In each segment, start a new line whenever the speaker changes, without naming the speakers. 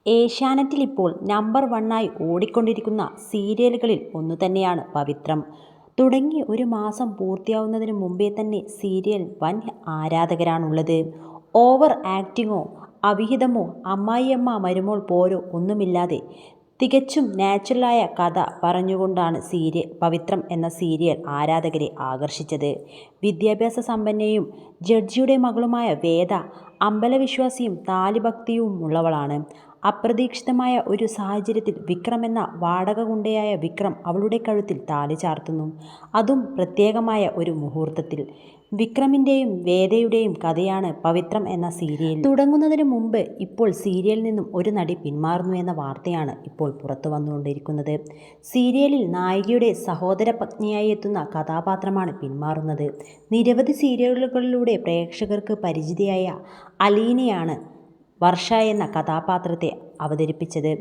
ഏഷ്യാനെറ്റിൽ ഇപ്പോൾ നമ്പർ 1 ഓടിക്കൊണ്ടിരിക്കുന്ന സീരിയലുകളിൽ ഒന്നുതന്നെയാണ് പവിത്രം. തുടങ്ങി ഒരു മാസം പൂർത്തിയാവുന്നതിന് മുമ്പേ തന്നെ സീരിയൽ വൻ ആരാധകരാണുള്ളത്. ഓവർ ആക്ടിങ്ങോ അവിഹിതമോ അമ്മായിയമ്മ മരുമോൾ പോരോ ഒന്നുമില്ലാതെ തികച്ചും നാച്ചുറലായ കഥ പറഞ്ഞുകൊണ്ടാണ് പവിത്രം എന്ന സീരിയൽ ആരാധകരെ ആകർഷിച്ചത്. വിദ്യാഭ്യാസ സമ്പന്നയും ജഡ്ജിയുടെ മകളുമായ വേദ അമ്പലവിശ്വാസിയും താലിഭക്തിയുമുള്ളവളാണ്. അപ്രതീക്ഷിതമായ ഒരു സാഹചര്യത്തിൽ വിക്രം എന്ന വാടക ഗുണ്ടയായ വിക്രം അവളുടെ കഴുത്തിൽ താലി ചാർത്തുന്നു. അതും പ്രത്യേകമായ ഒരു മുഹൂർത്തത്തിൽ. വിക്രമിൻ്റെയും വേദയുടെയും കഥയാണ് പവിത്രം എന്ന സീരിയൽ. തുടങ്ങുന്നതിന് മുമ്പ് ഇപ്പോൾ സീരിയലിൽ നിന്നും ഒരു നടി പിന്മാറുന്നു എന്ന വാർത്തയാണ് ഇപ്പോൾ പുറത്തു വന്നുകൊണ്ടിരിക്കുന്നത്. സീരിയലിൽ നായികയുടെ സഹോദര പത്നിയായി എത്തുന്ന കഥാപാത്രമാണ് പിന്മാറുന്നത്. നിരവധി സീരിയലുകളിലൂടെ പ്രേക്ഷകർക്ക് പരിചിതയായ അലീനയാണ് വർഷ എന്ന കഥാപാത്രത്തെ അവതരിപ്പിച്ചത്.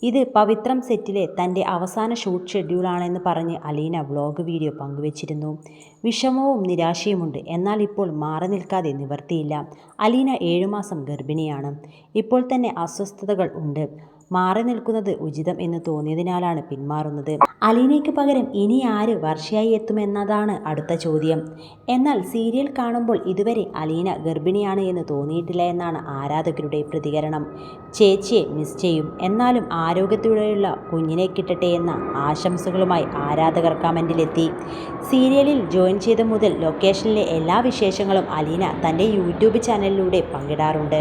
ഇത് പവിത്രം സെറ്റിലെ തൻ്റെ അവസാന ഷൂട്ട് ഷെഡ്യൂളാണെന്ന് പറഞ്ഞ് അലീന വ്ലോഗ് വീഡിയോ പങ്കുവച്ചിരുന്നു. വിഷമവും നിരാശയുമുണ്ട്, എന്നാൽ ഇപ്പോൾ മാറി നിൽക്കാതെ നിവർത്തിയില്ല. അലീന 7 മാസം ഗർഭിണിയാണ്. ഇപ്പോൾ തന്നെ അസ്വസ്ഥതകൾ ഉണ്ട്. മാറി നിൽക്കുന്നത് ഉചിതം എന്ന് തോന്നിയതിനാലാണ് പിന്മാറുന്നത്. അലീനയ്ക്ക് പകരം ഇനി ആര് വർഷയായി എത്തുമെന്നതാണ് അടുത്ത ചോദ്യം. എന്നാൽ സീരിയൽ കാണുമ്പോൾ ഇതുവരെ അലീന ഗർഭിണിയാണ് എന്ന് തോന്നിയിട്ടില്ല എന്നാണ് ആരാധകരുടെ പ്രതികരണം. ചേച്ചിയെ മിസ് ചെയ്യും, എന്നാലും ആരോഗ്യത്തോടെയുള്ള കുഞ്ഞിനെ കിട്ടട്ടെ എന്ന ആശംസകളുമായി ആരാധകർ കമന്റിലെത്തി. സീരിയലിൽ ജോയിൻ ചെയ്ത മുതൽ ലൊക്കേഷനിലെ എല്ലാ വിശേഷങ്ങളും അലീന തൻ്റെ യൂട്യൂബ് ചാനലിലൂടെ പങ്കിടാറുണ്ട്.